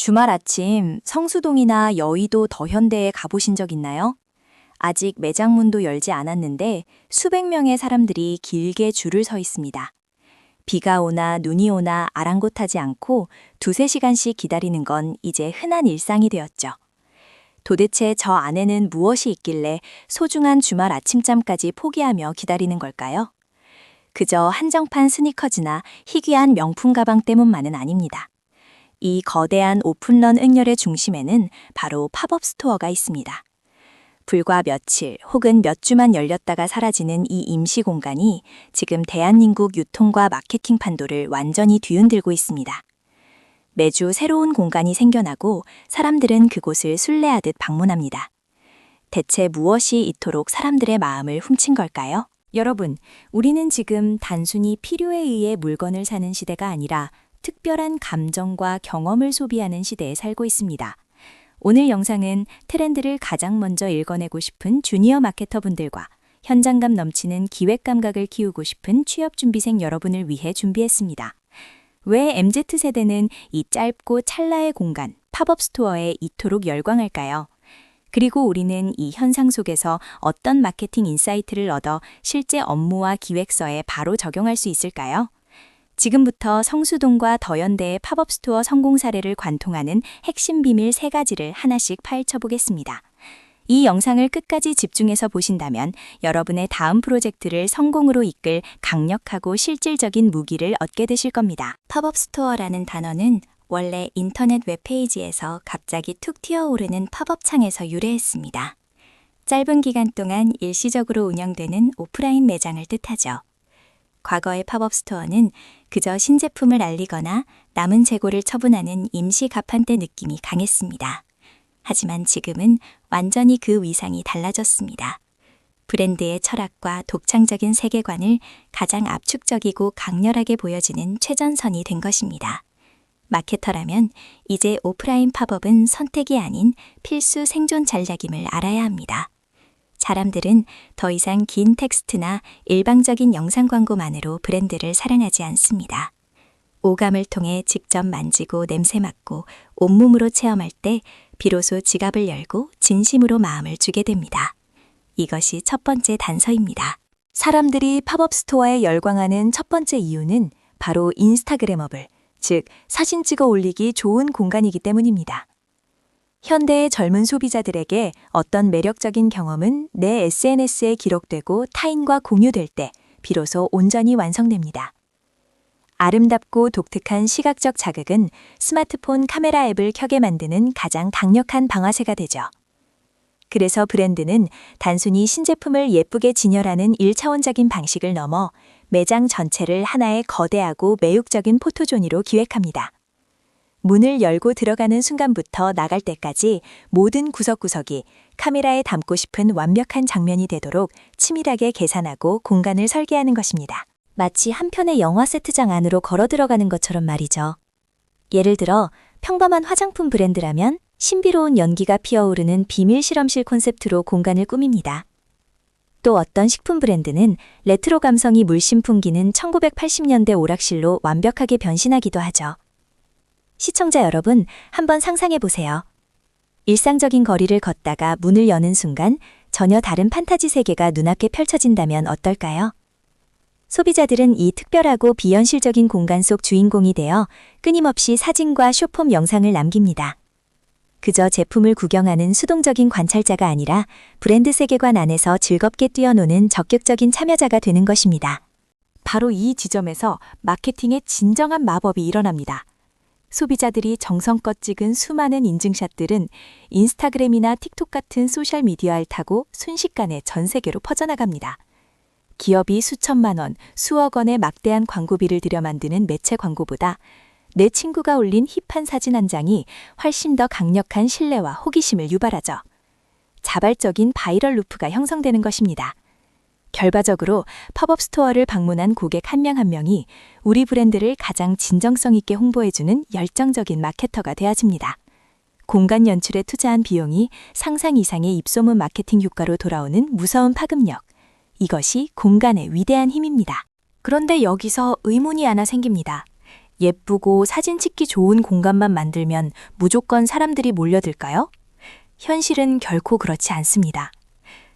주말 아침 성수동이나 여의도 더현대에 가보신 적 있나요? 아직 매장 문도 열지 않았는데 수백 명의 사람들이 길게 줄을 서 있습니다. 비가 오나 눈이 오나 아랑곳하지 않고 두세 시간씩 기다리는 건 이제 흔한 일상이 되었죠. 도대체 저 안에는 무엇이 있길래 소중한 주말 아침잠까지 포기하며 기다리는 걸까요? 그저 한정판 스니커즈나 희귀한 명품 가방 때문만은 아닙니다. 이 거대한 오픈런 응열의 중심에는 바로 팝업 스토어가 있습니다. 불과 며칠 혹은 몇 주만 열렸다가 사라지는 이 임시 공간이 지금 대한민국 유통과 마케팅 판도를 완전히 뒤흔들고 있습니다. 매주 새로운 공간이 생겨나고 사람들은 그곳을 순례하듯 방문합니다. 대체 무엇이 이토록 사람들의 마음을 훔친 걸까요? 여러분, 우리는 지금 단순히 필요에 의해 물건을 사는 시대가 아니라 특별한 감정과 경험을 소비하는 시대에 살고 있습니다. 오늘 영상은 트렌드를 가장 먼저 읽어내고 싶은 주니어 마케터분들과 현장감 넘치는 기획 감각을 키우고 싶은 취업준비생 여러분을 위해 준비했습니다. 왜 MZ세대는 이 짧고 찰나의 공간, 팝업 스토어에 이토록 열광할까요? 그리고 우리는 이 현상 속에서 어떤 마케팅 인사이트를 얻어 실제 업무와 기획서에 바로 적용할 수 있을까요? 지금부터 성수동과 더현대의 팝업 스토어 성공 사례를 관통하는 핵심 비밀 3가지를 하나씩 파헤쳐 보겠습니다. 이 영상을 끝까지 집중해서 보신다면 여러분의 다음 프로젝트를 성공으로 이끌 강력하고 실질적인 무기를 얻게 되실 겁니다. 팝업 스토어라는 단어는 원래 인터넷 웹페이지에서 갑자기 툭 튀어오르는 팝업 창에서 유래했습니다. 짧은 기간 동안 일시적으로 운영되는 오프라인 매장을 뜻하죠. 과거의 팝업 스토어는 그저 신제품을 알리거나 남은 재고를 처분하는 임시 가판대 느낌이 강했습니다. 하지만 지금은 완전히 그 위상이 달라졌습니다. 브랜드의 철학과 독창적인 세계관을 가장 압축적이고 강렬하게 보여주는 최전선이 된 것입니다. 마케터라면 이제 오프라인 팝업은 선택이 아닌 필수 생존 전략임을 알아야 합니다. 사람들은 더 이상 긴 텍스트나 일방적인 영상 광고만으로 브랜드를 사랑하지 않습니다. 오감을 통해 직접 만지고 냄새 맡고 온몸으로 체험할 때 비로소 지갑을 열고 진심으로 마음을 주게 됩니다. 이것이 첫 번째 단서입니다. 사람들이 팝업 스토어에 열광하는 첫 번째 이유는 바로 인스타그래머블, 즉 사진 찍어 올리기 좋은 공간이기 때문입니다. 현대의 젊은 소비자들에게 어떤 매력적인 경험은 내 SNS에 기록되고 타인과 공유될 때 비로소 온전히 완성됩니다. 아름답고 독특한 시각적 자극은 스마트폰 카메라 앱을 켜게 만드는 가장 강력한 방아쇠가 되죠. 그래서 브랜드는 단순히 신제품을 예쁘게 진열하는 1차원적인 방식을 넘어 매장 전체를 하나의 거대하고 매혹적인 포토존으로 기획합니다. 문을 열고 들어가는 순간부터 나갈 때까지 모든 구석구석이 카메라에 담고 싶은 완벽한 장면이 되도록 치밀하게 계산하고 공간을 설계하는 것입니다. 마치 한 편의 영화 세트장 안으로 걸어 들어가는 것처럼 말이죠. 예를 들어 평범한 화장품 브랜드라면 신비로운 연기가 피어오르는 비밀 실험실 콘셉트로 공간을 꾸밉니다. 또 어떤 식품 브랜드는 레트로 감성이 물씬 풍기는 1980년대 오락실로 완벽하게 변신하기도 하죠. 시청자 여러분, 한번 상상해 보세요. 일상적인 거리를 걷다가 문을 여는 순간 전혀 다른 판타지 세계가 눈앞에 펼쳐진다면 어떨까요? 소비자들은 이 특별하고 비현실적인 공간 속 주인공이 되어 끊임없이 사진과 숏폼 영상을 남깁니다. 그저 제품을 구경하는 수동적인 관찰자가 아니라 브랜드 세계관 안에서 즐겁게 뛰어노는 적극적인 참여자가 되는 것입니다. 바로 이 지점에서 마케팅의 진정한 마법이 일어납니다. 소비자들이 정성껏 찍은 수많은 인증샷들은 인스타그램이나 틱톡 같은 소셜미디어를 타고 순식간에 전 세계로 퍼져나갑니다. 기업이 수천만 원, 수억 원의 막대한 광고비를 들여 만드는 매체 광고보다 내 친구가 올린 힙한 사진 한 장이 훨씬 더 강력한 신뢰와 호기심을 유발하죠. 자발적인 바이럴 루프가 형성되는 것입니다. 결과적으로 팝업 스토어를 방문한 고객 한 명 한 명이 우리 브랜드를 가장 진정성 있게 홍보해주는 열정적인 마케터가 되어집니다. 공간 연출에 투자한 비용이 상상 이상의 입소문 마케팅 효과로 돌아오는 무서운 파급력. 이것이 공간의 위대한 힘입니다. 그런데 여기서 의문이 하나 생깁니다. 예쁘고 사진 찍기 좋은 공간만 만들면 무조건 사람들이 몰려들까요? 현실은 결코 그렇지 않습니다.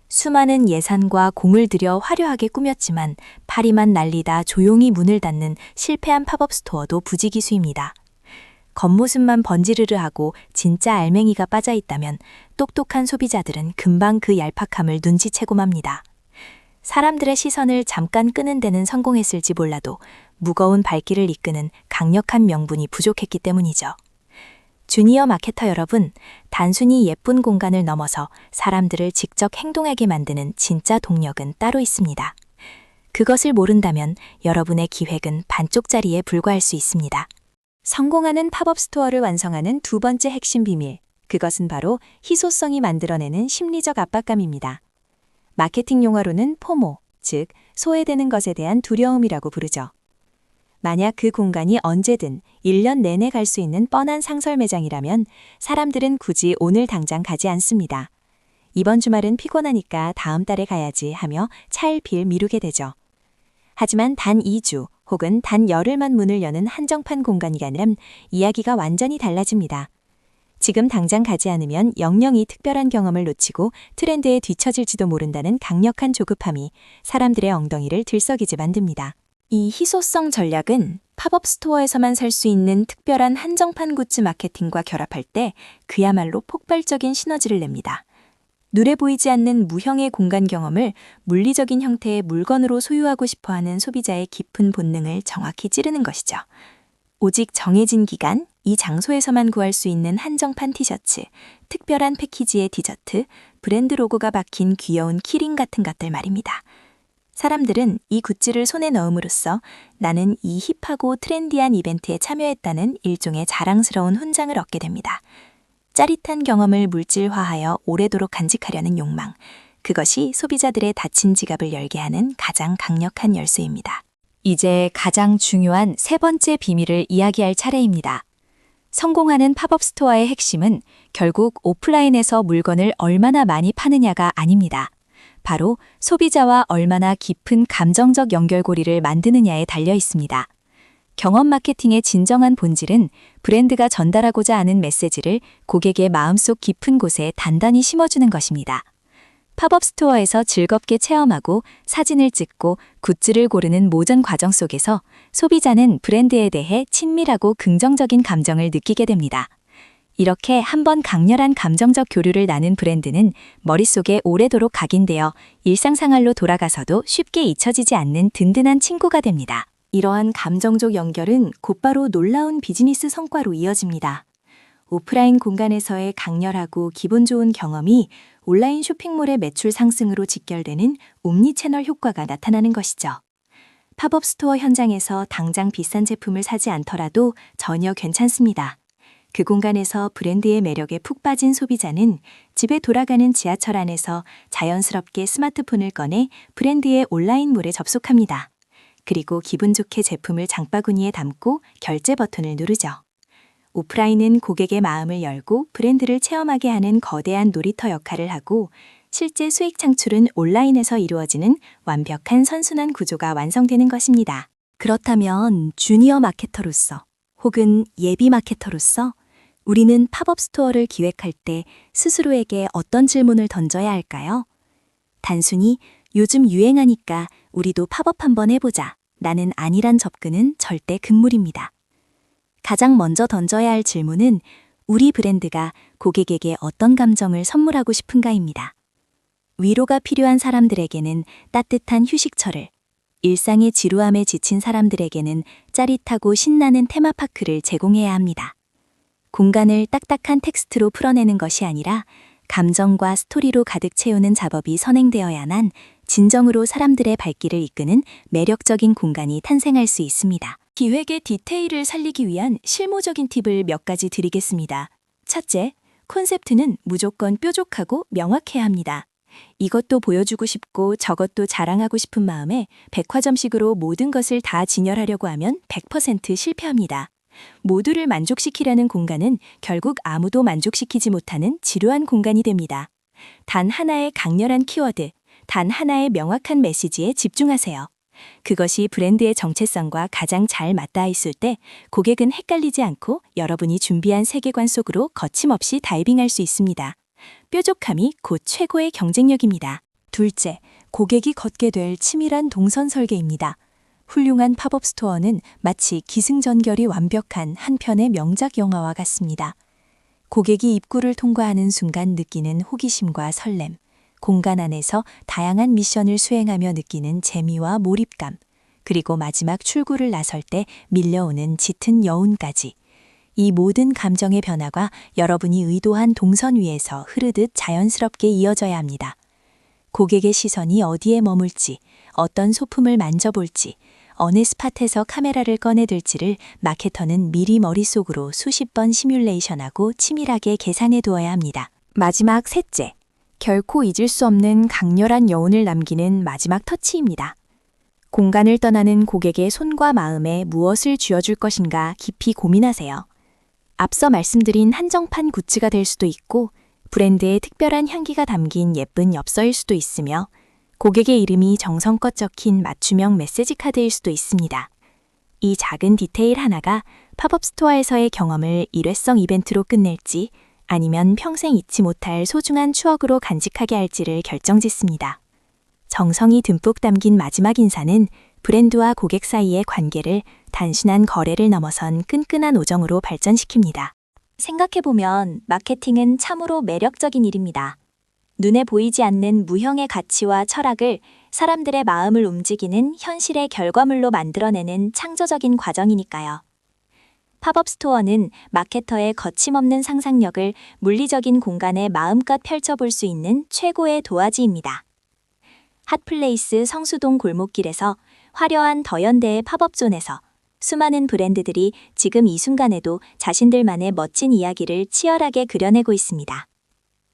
수많은 예산과 공을 들여 화려하게 꾸몄지만 파리만 날리다 조용히 문을 닫는 실패한 팝업 스토어도 부지기수입니다. 겉모습만 번지르르하고 진짜 알맹이가 빠져 있다면 똑똑한 소비자들은 금방 그 얄팍함을 눈치채고 맙니다. 사람들의 시선을 잠깐 끄는 데는 성공했을지 몰라도 무거운 발길을 이끄는 강력한 명분이 부족했기 때문이죠. 주니어 마케터 여러분, 단순히 예쁜 공간을 넘어서 사람들을 직접 행동하게 만드는 진짜 동력은 따로 있습니다. 그것을 모른다면 여러분의 기획은 반쪽짜리에 불과할 수 있습니다. 성공하는 팝업 스토어를 완성하는 두 번째 핵심 비밀, 그것은 바로 희소성이 만들어내는 심리적 압박감입니다. 마케팅 용어로는 포모, 즉 소외되는 것에 대한 두려움이라고 부르죠. 만약 그 공간이 언제든 1년 내내 갈 수 있는 뻔한 상설 매장이라면 사람들은 굳이 오늘 당장 가지 않습니다. 이번 주말은 피곤하니까 다음 달에 가야지 하며 차일피일 미루게 되죠. 하지만 단 2주 혹은 단 열흘만 문을 여는 한정판 공간이라면 이야기가 완전히 달라집니다. 지금 당장 가지 않으면 영영이 특별한 경험을 놓치고 트렌드에 뒤처질지도 모른다는 강력한 조급함이 사람들의 엉덩이를 들썩이게 만듭니다. 이 희소성 전략은 팝업 스토어에서만 살 수 있는 특별한 한정판 굿즈 마케팅과 결합할 때 그야말로 폭발적인 시너지를 냅니다. 눈에 보이지 않는 무형의 공간 경험을 물리적인 형태의 물건으로 소유하고 싶어하는 소비자의 깊은 본능을 정확히 찌르는 것이죠. 오직 정해진 기간, 이 장소에서만 구할 수 있는 한정판 티셔츠, 특별한 패키지의 디저트, 브랜드 로고가 박힌 귀여운 키링 같은 것들 말입니다. 사람들은 이 굿즈를 손에 넣음으로써 나는 이 힙하고 트렌디한 이벤트에 참여했다는 일종의 자랑스러운 훈장을 얻게 됩니다. 짜릿한 경험을 물질화하여 오래도록 간직하려는 욕망, 그것이 소비자들의 닫힌 지갑을 열게 하는 가장 강력한 열쇠입니다. 이제 가장 중요한 세 번째 비밀을 이야기할 차례입니다. 성공하는 팝업 스토어의 핵심은 결국 오프라인에서 물건을 얼마나 많이 파느냐가 아닙니다. 바로 소비자와 얼마나 깊은 감정적 연결고리를 만드느냐에 달려 있습니다. 경험 마케팅의 진정한 본질은 브랜드가 전달하고자 하는 메시지를 고객의 마음속 깊은 곳에 단단히 심어주는 것입니다. 팝업 스토어에서 즐겁게 체험하고 사진을 찍고 굿즈를 고르는 모든 과정 속에서 소비자는 브랜드에 대해 친밀하고 긍정적인 감정을 느끼게 됩니다. 이렇게 한번 강렬한 감정적 교류를 나눈 브랜드는 머릿속에 오래도록 각인되어 일상생활로 돌아가서도 쉽게 잊혀지지 않는 든든한 친구가 됩니다. 이러한 감정적 연결은 곧바로 놀라운 비즈니스 성과로 이어집니다. 오프라인 공간에서의 강렬하고 기분 좋은 경험이 온라인 쇼핑몰의 매출 상승으로 직결되는 옴니채널 효과가 나타나는 것이죠. 팝업 스토어 현장에서 당장 비싼 제품을 사지 않더라도 전혀 괜찮습니다. 그 공간에서 브랜드의 매력에 푹 빠진 소비자는 집에 돌아가는 지하철 안에서 자연스럽게 스마트폰을 꺼내 브랜드의 온라인몰에 접속합니다. 그리고 기분 좋게 제품을 장바구니에 담고 결제 버튼을 누르죠. 오프라인은 고객의 마음을 열고 브랜드를 체험하게 하는 거대한 놀이터 역할을 하고 실제 수익 창출은 온라인에서 이루어지는 완벽한 선순환 구조가 완성되는 것입니다. 그렇다면 주니어 마케터로서 혹은 예비 마케터로서 우리는 팝업 스토어를 기획할 때 스스로에게 어떤 질문을 던져야 할까요? 단순히 요즘 유행하니까 우리도 팝업 한번 해보자. 나는 아니란 접근은 절대 금물입니다. 가장 먼저 던져야 할 질문은 우리 브랜드가 고객에게 어떤 감정을 선물하고 싶은가입니다. 위로가 필요한 사람들에게는 따뜻한 휴식처를, 일상의 지루함에 지친 사람들에게는 짜릿하고 신나는 테마파크를 제공해야 합니다. 공간을 딱딱한 텍스트로 풀어내는 것이 아니라 감정과 스토리로 가득 채우는 작업이 선행되어야만 진정으로 사람들의 발길을 이끄는 매력적인 공간이 탄생할 수 있습니다. 기획의 디테일을 살리기 위한 실무적인 팁을 몇 가지 드리겠습니다. 첫째, 콘셉트는 무조건 뾰족하고 명확해야 합니다. 이것도 보여주고 싶고 저것도 자랑하고 싶은 마음에 백화점식으로 모든 것을 다 진열하려고 하면 100% 실패합니다. 모두를 만족시키려는 공간은 결국 아무도 만족시키지 못하는 지루한 공간이 됩니다. 단 하나의 강렬한 키워드, 단 하나의 명확한 메시지에 집중하세요. 그것이 브랜드의 정체성과 가장 잘 맞닿아 있을 때 고객은 헷갈리지 않고 여러분이 준비한 세계관 속으로 거침없이 다이빙할 수 있습니다. 뾰족함이 곧 최고의 경쟁력입니다. 둘째, 고객이 걷게 될 치밀한 동선 설계입니다. 훌륭한 팝업 스토어는 마치 기승전결이 완벽한 한 편의 명작 영화와 같습니다. 고객이 입구를 통과하는 순간 느끼는 호기심과 설렘, 공간 안에서 다양한 미션을 수행하며 느끼는 재미와 몰입감, 그리고 마지막 출구를 나설 때 밀려오는 짙은 여운까지. 이 모든 감정의 변화가 여러분이 의도한 동선 위에서 흐르듯 자연스럽게 이어져야 합니다. 고객의 시선이 어디에 머물지, 어떤 소품을 만져볼지, 어느 스팟에서 카메라를 꺼내들지를 마케터는 미리 머릿속으로 수십 번 시뮬레이션하고 치밀하게 계산해 두어야 합니다. 마지막 셋째, 결코 잊을 수 없는 강렬한 여운을 남기는 마지막 터치입니다. 공간을 떠나는 고객의 손과 마음에 무엇을 쥐어줄 것인가 깊이 고민하세요. 앞서 말씀드린 한정판 굿즈가 될 수도 있고 브랜드의 특별한 향기가 담긴 예쁜 엽서일 수도 있으며 고객의 이름이 정성껏 적힌 맞춤형 메시지 카드일 수도 있습니다. 이 작은 디테일 하나가 팝업 스토어에서의 경험을 일회성 이벤트로 끝낼지 아니면 평생 잊지 못할 소중한 추억으로 간직하게 할지를 결정짓습니다. 정성이 듬뿍 담긴 마지막 인사는 브랜드와 고객 사이의 관계를 단순한 거래를 넘어선 끈끈한 우정으로 발전시킵니다. 생각해보면 마케팅은 참으로 매력적인 일입니다. 눈에 보이지 않는 무형의 가치와 철학을 사람들의 마음을 움직이는 현실의 결과물로 만들어내는 창조적인 과정이니까요. 팝업 스토어는 마케터의 거침없는 상상력을 물리적인 공간에 마음껏 펼쳐볼 수 있는 최고의 도화지입니다. 핫플레이스 성수동 골목길에서 화려한 더현대의 팝업존에서 수많은 브랜드들이 지금 이 순간에도 자신들만의 멋진 이야기를 치열하게 그려내고 있습니다.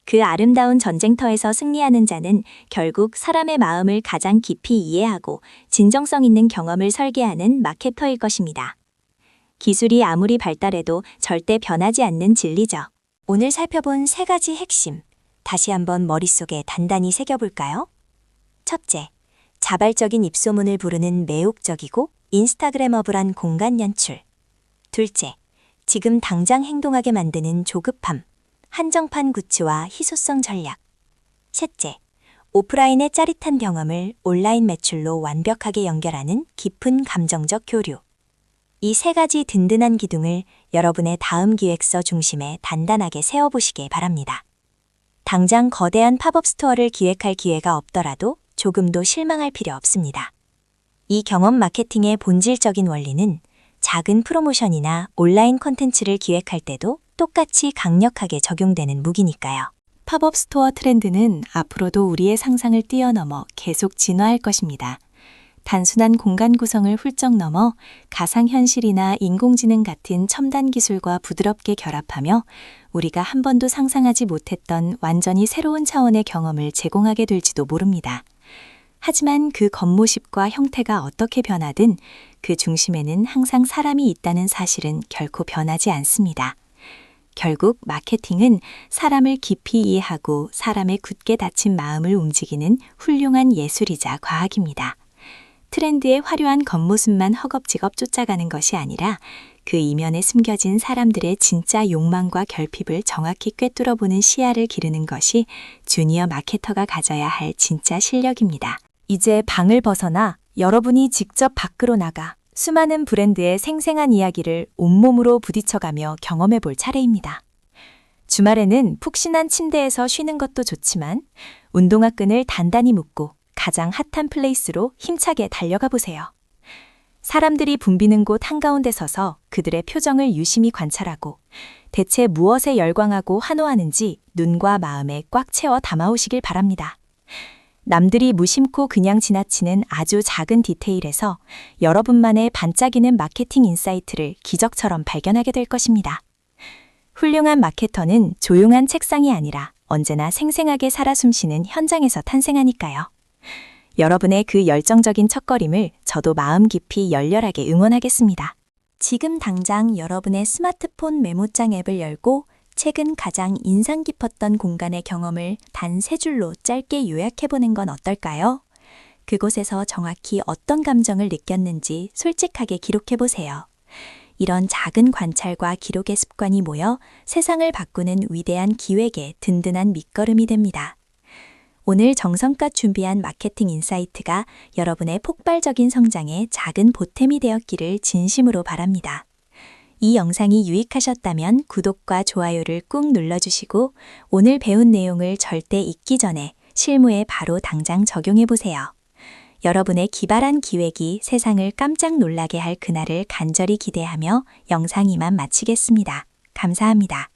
그 아름다운 전쟁터에서 승리하는 자는 결국 사람의 마음을 가장 깊이 이해하고 진정성 있는 경험을 설계하는 마케터일 것입니다. 기술이 아무리 발달해도 절대 변하지 않는 진리죠. 오늘 살펴본 3가지 핵심, 다시 한번 머릿속에 단단히 새겨볼까요? 첫째, 자발적인 입소문을 부르는 매혹적이고 인스타그래머블한 공간 연출. 둘째, 지금 당장 행동하게 만드는 조급함, 한정판 굿즈와 희소성 전략. 셋째, 오프라인의 짜릿한 경험을 온라인 매출로 완벽하게 연결하는 깊은 감정적 교류. 이 3가지 든든한 기둥을 여러분의 다음 기획서 중심에 단단하게 세워보시길 바랍니다. 당장 거대한 팝업 스토어를 기획할 기회가 없더라도 조금도 실망할 필요 없습니다. 이 경험 마케팅의 본질적인 원리는 작은 프로모션이나 온라인 콘텐츠를 기획할 때도 똑같이 강력하게 적용되는 무기니까요. 팝업 스토어 트렌드는 앞으로도 우리의 상상을 뛰어넘어 계속 진화할 것입니다. 단순한 공간 구성을 훌쩍 넘어 가상현실이나 인공지능 같은 첨단 기술과 부드럽게 결합하며 우리가 한 번도 상상하지 못했던 완전히 새로운 차원의 경험을 제공하게 될지도 모릅니다. 하지만 그 겉모습과 형태가 어떻게 변하든 그 중심에는 항상 사람이 있다는 사실은 결코 변하지 않습니다. 결국 마케팅은 사람을 깊이 이해하고 사람의 굳게 닫힌 마음을 움직이는 훌륭한 예술이자 과학입니다. 트렌드의 화려한 겉모습만 허겁지겁 쫓아가는 것이 아니라 그 이면에 숨겨진 사람들의 진짜 욕망과 결핍을 정확히 꿰뚫어보는 시야를 기르는 것이 주니어 마케터가 가져야 할 진짜 실력입니다. 이제 방을 벗어나 여러분이 직접 밖으로 나가 수많은 브랜드의 생생한 이야기를 온몸으로 부딪혀가며 경험해 볼 차례입니다. 주말에는 푹신한 침대에서 쉬는 것도 좋지만 운동화 끈을 단단히 묶고 가장 핫한 플레이스로 힘차게 달려가 보세요. 사람들이 붐비는 곳 한가운데 서서 그들의 표정을 유심히 관찰하고 대체 무엇에 열광하고 환호하는지 눈과 마음에 꽉 채워 담아오시길 바랍니다. 남들이 무심코 그냥 지나치는 아주 작은 디테일에서 여러분만의 반짝이는 마케팅 인사이트를 기적처럼 발견하게 될 것입니다. 훌륭한 마케터는 조용한 책상이 아니라 언제나 생생하게 살아 숨쉬는 현장에서 탄생하니까요. 여러분의 그 열정적인 첫걸음을 저도 마음 깊이 열렬하게 응원하겠습니다. 지금 당장 여러분의 스마트폰 메모장 앱을 열고 최근 가장 인상 깊었던 공간의 경험을 단 3줄로 짧게 요약해보는 건 어떨까요? 그곳에서 정확히 어떤 감정을 느꼈는지 솔직하게 기록해 보세요. 이런 작은 관찰과 기록의 습관이 모여 세상을 바꾸는 위대한 기획의 든든한 밑거름이 됩니다. 오늘 정성껏 준비한 마케팅 인사이트가 여러분의 폭발적인 성장에 작은 보탬이 되었기를 진심으로 바랍니다. 이 영상이 유익하셨다면 구독과 좋아요를 꾹 눌러주시고 오늘 배운 내용을 절대 잊기 전에 실무에 바로 당장 적용해 보세요. 여러분의 기발한 기획이 세상을 깜짝 놀라게 할 그날을 간절히 기대하며 영상 이만 마치겠습니다. 감사합니다.